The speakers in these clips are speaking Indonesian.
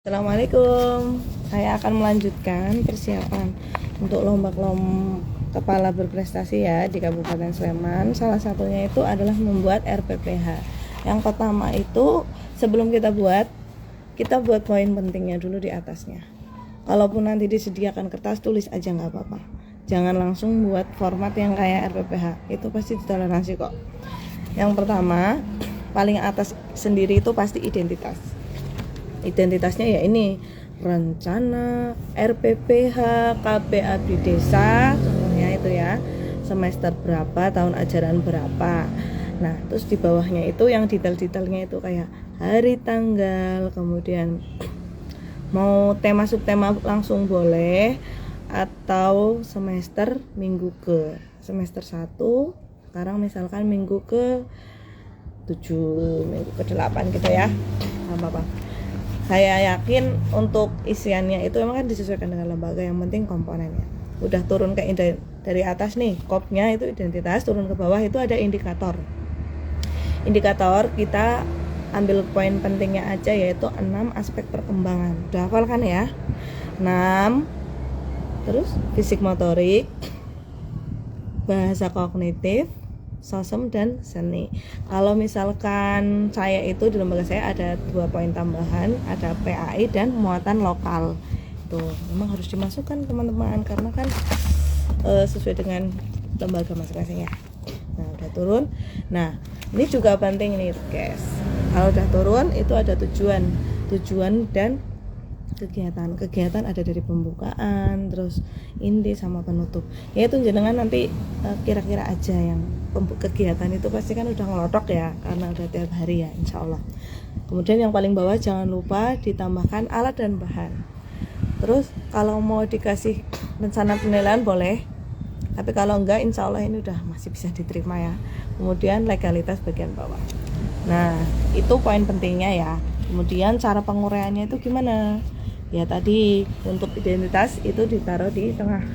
Assalamualaikum. Saya akan melanjutkan persiapan untuk lomba kepala berprestasi ya di Kabupaten Sleman. Salah satunya itu adalah membuat RPPH. Yang pertama itu sebelum kita buat poin pentingnya dulu di atasnya. Kalaupun nanti disediakan kertas, tulis aja nggak apa-apa. Jangan langsung buat format yang kayak RPPH. Itu pasti ditoleransi kok. Yang pertama, paling atas sendiri itu pasti identitas. Identitasnya ya ini rencana RPPH KB Abdi Desa contohnya itu ya, semester berapa, tahun ajaran berapa. Nah terus di bawahnya itu yang detail-detailnya itu kayak hari, tanggal, kemudian mau tema subtema langsung boleh, atau semester minggu ke semester 1 sekarang misalkan minggu ke 7, minggu ke 8 gitu ya, apa-apa. Saya yakin untuk isiannya itu memang kan disesuaikan dengan lembaga, yang penting komponennya. Udah turun ke dari atas nih, kopnya itu identitas, turun ke bawah itu ada indikator. Indikator kita ambil poin pentingnya aja, yaitu 6 aspek perkembangan. Udah hafal kan ya? 6. Terus fisik motorik, bahasa kognitif, sosum dan seni. Kalau misalkan saya itu di lembaga saya ada 2 poin tambahan, ada PAI dan muatan lokal. Tuh, memang harus dimasukkan teman-teman karena kan sesuai dengan lembaga masing-masing ya. Nah, udah turun. Nah, ini juga penting nih, guys. Kalau udah turun itu ada tujuan dan kegiatan ada dari pembukaan, terus inti sama penutup. Ya itu jenengan nanti kira-kira aja yang kegiatan itu pasti kan udah ngelotok ya, karena udah tiap hari ya insya Allah. Kemudian yang paling bawah jangan lupa ditambahkan alat dan bahan. Terus kalau mau dikasih rencana penilaian boleh, tapi kalau enggak insya Allah ini udah masih bisa diterima ya. Kemudian legalitas bagian bawah. Nah itu poin pentingnya ya. Kemudian cara penguraiannya itu gimana? Ya tadi untuk identitas itu ditaruh di tengah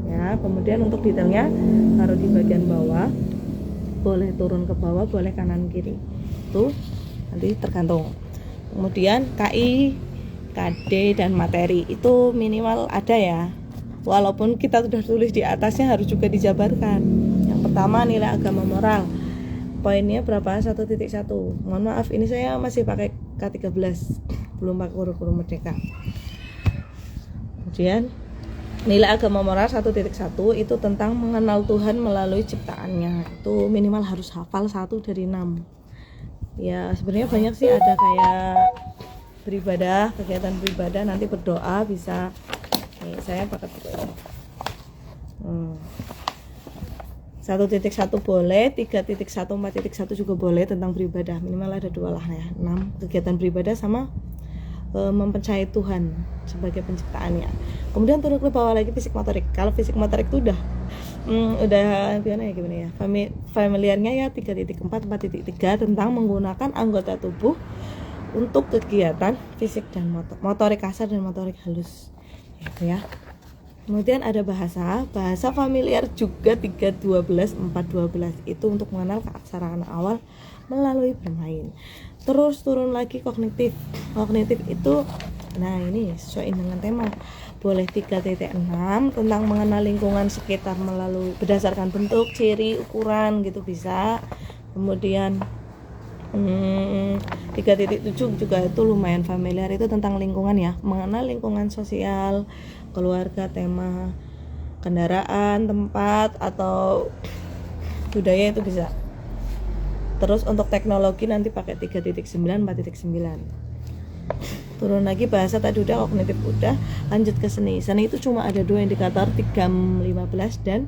ya, kemudian untuk detailnya taruh di bagian bawah, boleh turun ke bawah, boleh kanan kiri, itu nanti tergantung. Kemudian KI, KD dan materi itu minimal ada ya, walaupun kita sudah tulis di atasnya harus juga dijabarkan. Yang pertama nilai agama moral, poinnya berapa? 1.1. Mohon maaf ini saya masih pakai K13, belum pakai kurikulum merdeka. Kemudian nilai agama moral 1.1 itu tentang mengenal Tuhan melalui ciptaannya. Itu minimal harus hafal 1 dari 6. Ya sebenarnya banyak sih, ada kayak beribadah, kegiatan beribadah, nanti berdoa bisa. Nih saya pakai buku ini. 1.1 boleh, 3.1, 4.1 juga boleh tentang beribadah. Minimal ada 2 lah ya, 6 kegiatan beribadah sama mempercayai Tuhan sebagai penciptaannya. Kemudian turun ke bawah lagi fisik motorik. Kalau fisik motorik itu udah gimana ya, familiarnya ya 3.4, 4.3 tentang menggunakan anggota tubuh untuk kegiatan fisik dan motorik kasar dan motorik halus gitu ya. Kemudian ada bahasa familiar juga 3.12, 4.12 itu untuk mengenal keaksaraan awal melalui bermain. Terus turun lagi kognitif itu, nah ini sesuai dengan tema, boleh 3.6 tentang mengenal lingkungan sekitar melalui berdasarkan bentuk, ciri, ukuran gitu bisa. Kemudian 3.7 juga itu lumayan familiar, itu tentang lingkungan ya, mengenal lingkungan sosial, keluarga, tema, kendaraan, tempat atau budaya itu bisa. Terus untuk teknologi nanti pakai 3.9, 4.9. Turun lagi bahasa tadi udah, kognitif udah, lanjut ke seni. Seni itu cuma ada 2 indikator, 3.15 dan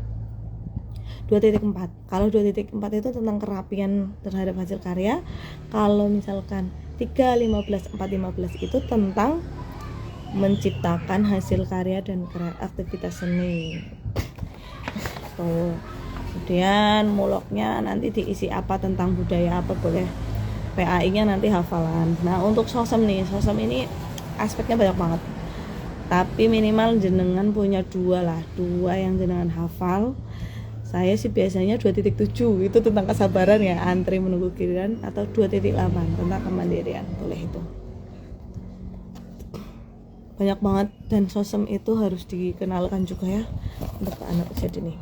2.4. Kalau 2.4 itu tentang kerapian terhadap hasil karya. Kalau misalkan 3.15, 4.15 itu tentang menciptakan hasil karya dan aktivitas seni. Tuh. Kemudian muloknya nanti diisi apa, tentang budaya apa, boleh PAI-nya nanti hafalan. Nah untuk sosum ini aspeknya banyak banget, tapi minimal jenengan punya 2 yang jenengan hafal. Saya sih biasanya 2.7 itu tentang kesabaran ya, antri menunggu giliran, atau 2.8 tentang kemandirian, boleh itu. banyak banget, dan sosem itu harus dikenalkan juga ya untuk anak usia dini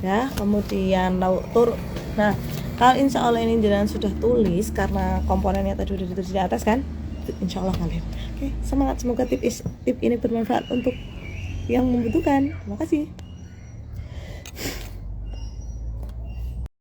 ya. Kemudian tur. Nah, kalau insya Allah ini jangan sudah tulis karena komponennya tadi udah ditulis di atas kan, insya Allah kalian. Oke, semangat, semoga tip ini bermanfaat untuk yang membutuhkan. Terima kasih.